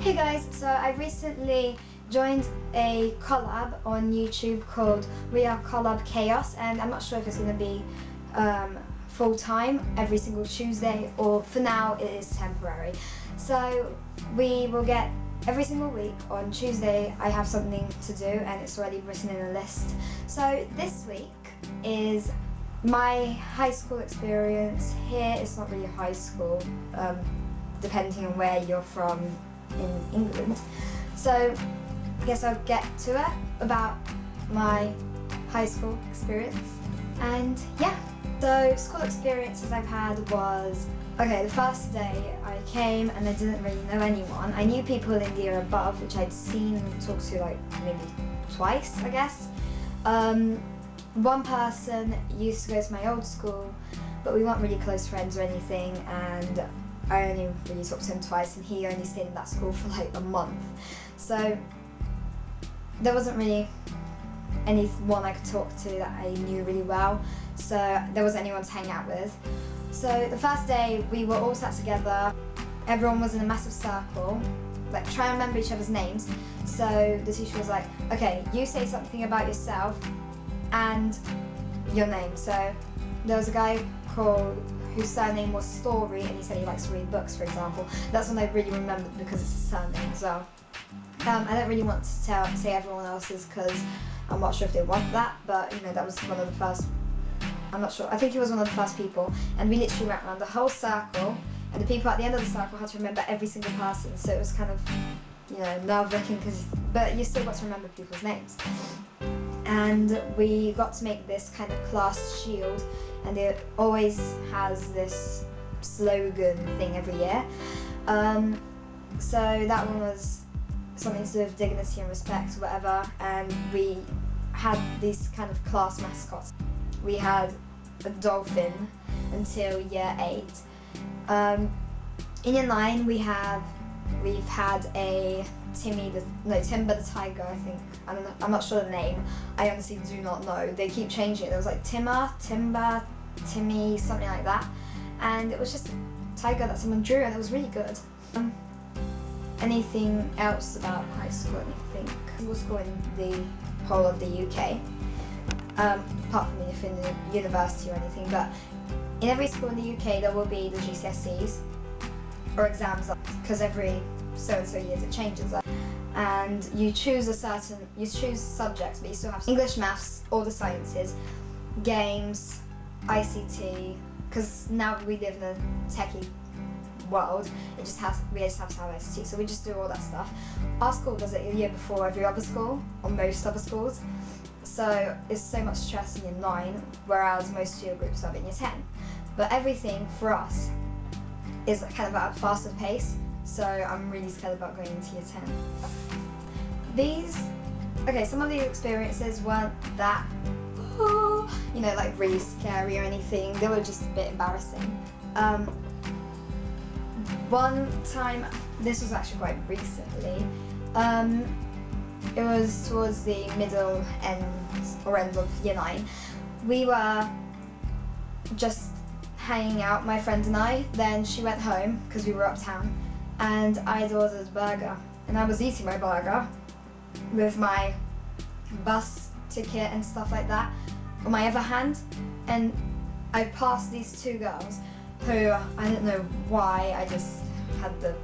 Hey guys, so I recently joined a collab on YouTube called We Are Collab Chaos, and I'm not sure if it's going to be full time every single Tuesday, or for now it is temporary. So we will get every single week on Tuesday. I have something to do and it's already written in a list. So this week is my high school experience. Here it's not really high school, depending on where you're from in England. So I guess I'll get to it about my high school experience. And yeah, so school experiences I've had was, okay, the first day I came and I didn't really know anyone. I knew people in the year above, which I'd seen and talked to like maybe twice, I guess. One person used to go to my old school, but we weren't really close friends or anything, and I only really talked to him twice, and he only stayed in that school for like a month. So there wasn't really anyone I could talk to that I knew really well, so there wasn't anyone to hang out with. So the first day we were all sat together, everyone was in a massive circle, like try and remember each other's names. So the teacher was like, okay, you say something about yourself and your name. So there was a guy whose surname was Story, and he said he likes to read books, for example. That's one I really remembered because it's a surname as well. I don't really want to say everyone else's because I'm not sure if they want that, but you know, that was one of the first, I'm not sure, I think he was one of the first people, and we literally went around the whole circle, and the people at the end of the circle had to remember every single person, so it was kind of, you know, nerve-wracking, but you still got to remember people's names. And we got to make this kind of class shield, and it always has this slogan thing every year. So that one was something to do with dignity and respect or whatever, and we had these kind of class mascots. We had a dolphin until year 8. In year 9 we've had a Timber the tiger, I think. I don't know, I'm not sure the name. I honestly do not know. They keep changing it. There was like Timber, Timmy, something like that. And it was just a tiger that someone drew, and it was really good. Anything else about high school, let me think. Single school in the whole of the UK, apart from if in the university or anything, but in every school in the UK there will be the GCSEs, or exams, because every so-and-so years it changes. And you choose subjects, but you still have English, maths, all the sciences, games, ICT, because now we live in a techie world, we just have to have ICT, so we just do all that stuff. Our school does it a year before every other school, or most other schools, so it's so much stress in year 9, whereas most year groups are in year 10. But everything for us is kind of at a faster pace, so I'm really scared about going into year 10. Some of these experiences weren't that, you know, like really scary or anything. They were just a bit embarrassing. One time, this was actually quite recently, it was towards the middle end of year 9. We were just hanging out, my friend and I. Then she went home because we were uptown, and I had ordered a burger, and I was eating my burger with my bus ticket and stuff like that on my other hand, and I passed these two girls who, I don't know why, I just had to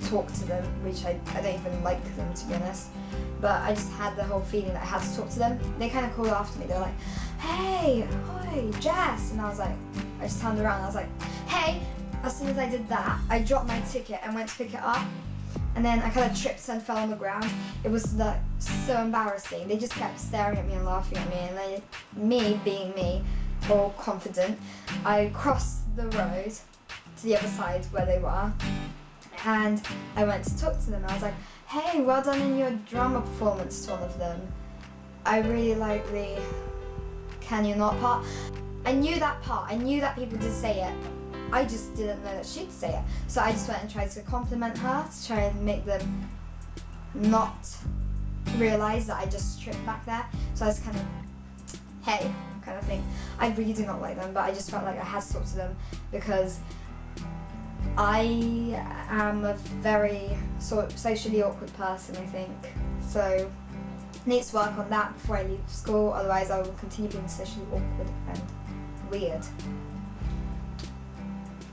talk to them, which I don't even like them, to be honest, but I just had the whole feeling that I had to talk to them. They kind of called after me, they were like, hey, hi, Jess, and I just turned around and I was like, hey. As soon as I did that, I dropped my ticket and went to pick it up, and then I kind of tripped and fell on the ground. It was like so embarrassing. They just kept staring at me and laughing at me, and then me being me, all confident, I crossed the road to the other side where they were, and I went to talk to them. I was like, hey, well done in your drama performance, to one of them. I really like the Can You Not part. I knew that part, I knew that people did say it, I just didn't know that she'd say it. So I just went and tried to compliment her, to try and make them not realise that I just tripped back there. So I was kind of, hey, kind of thing. I really do not like them, but I just felt like I had to talk to them because I am a very socially awkward person, I think. So I need to work on that before I leave school, otherwise I will continue being socially awkward and weird.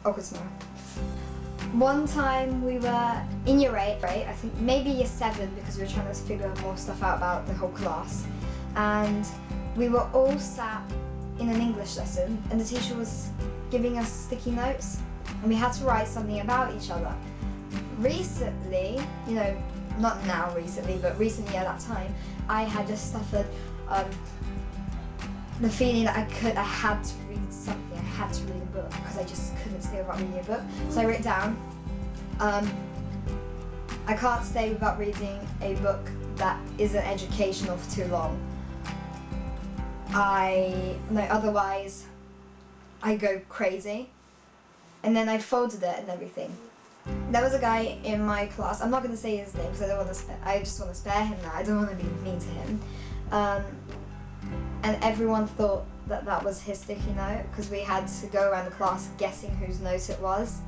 Awkward smile. One time we were in year 8, right? I think maybe year 7, because we were trying to figure more stuff out about the whole class. And we were all sat in an English lesson and the teacher was giving us sticky notes and we had to write something about each other. Recently, you know, not now recently, but recently at that time, I had just suffered the feeling that I had to read something, I had to read a book, because I just couldn't stay without reading a book. So I wrote down, I can't stay without reading a book that isn't educational for too long. Otherwise I go crazy. And then I folded it and everything. There was a guy in my class, I'm not going to say his name because I just want to spare him now, I don't want to be mean to him. And everyone thought that that was his sticky note, because we had to go around the class guessing whose note it was.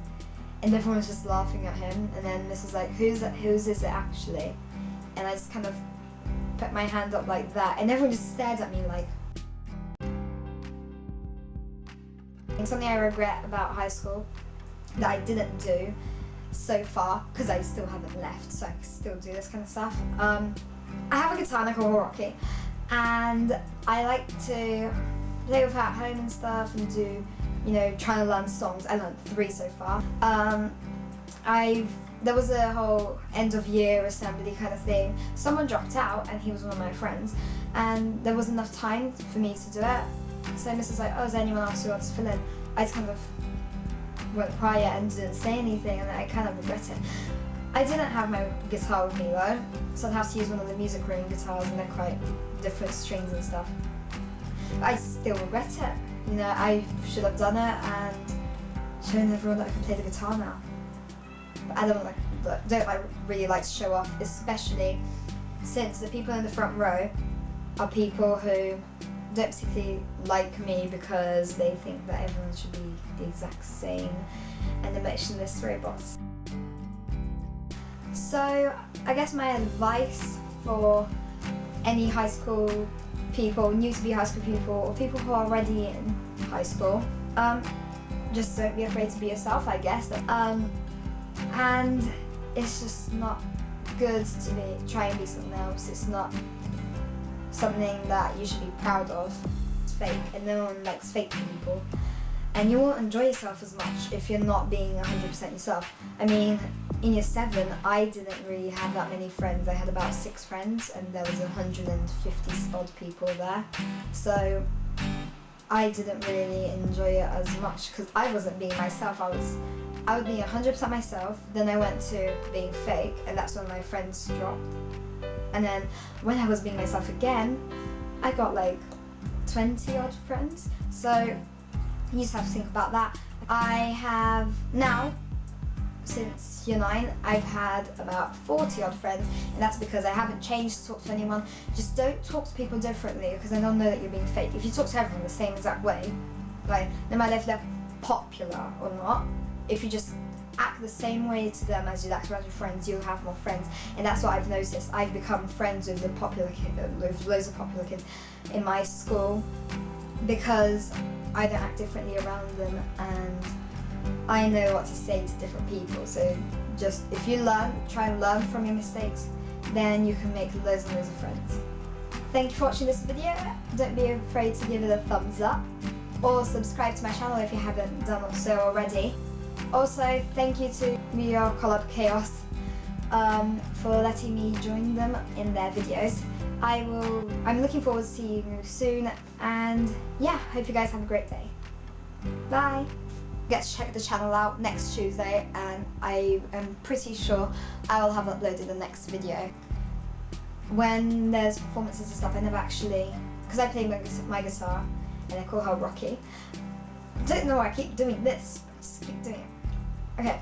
And everyone was just laughing at him, and then Miss was like, whose is it actually? And I just kind of put my hand up like that, and everyone just stared at me like. Something I regret about high school that I didn't do so far, because I still haven't left, so I can still do this kind of stuff. I have a guitar and I call Rocky, and I like to play with her at home and stuff and do, you know, trying to learn songs. I learned 3 so far. There was a whole end of year assembly kind of thing. Someone dropped out and he was one of my friends, and there wasn't enough time for me to do it. So Miss was like, oh, is there anyone else who wants to fill in? I just kind of went quiet and didn't say anything, and I kind of regret it. I didn't have my guitar with me though, so I'd have to use one of the music room guitars, and they're quite different strings and stuff. But I still regret it. You know, I should have done it and shown everyone that I can play the guitar now. But I don't really like to show off, especially since the people in the front row are people who don't particularly like me because they think that everyone should be the exact same and emotionless robots. So I guess my advice for any high school people, new to be high school people, or people who are already in high school, just don't be afraid to be yourself, I guess. And it's just not good to try and be something else. It's not something that you should be proud of. It's fake, and no one likes fake people. And you won't enjoy yourself as much if you're not being 100% yourself. I mean, in year 7, I didn't really have that many friends. I had about 6 friends, and there was 150 odd people there. So I didn't really enjoy it as much because I wasn't being myself. I was being 100% myself. Then I went to being fake, and that's when my friends dropped. And then when I was being myself again, I got like 20 odd friends. So you just have to think about that. I have now, since year 9, I've had about 40 odd friends, and that's because I haven't changed to talk to anyone. Just don't talk to people differently, because I don't know that you're being fake. If you talk to everyone the same exact way, like no matter if they're popular or not, if you just act the same way to them as you act around your friends, you'll have more friends. And that's what I've noticed. I've become friends with with loads of popular kids in my school because I don't act differently around them, and I know what to say to different people. So just if you try and learn from your mistakes, then you can make loads and loads of friends. Thank you for watching this video. Don't be afraid to give it a thumbs up, or subscribe to my channel if you haven't done so already. Also, thank you to We Are Collab Chaos for letting me join them in their videos. I'm looking forward to seeing you soon, and yeah, hope you guys have a great day. Bye! Get to check the channel out next Tuesday, and I am pretty sure I will have uploaded the next video. When there's performances and stuff, I never actually, because I play my guitar and I call her Rocky. I don't know why I keep doing this, I just keep doing it. Okay.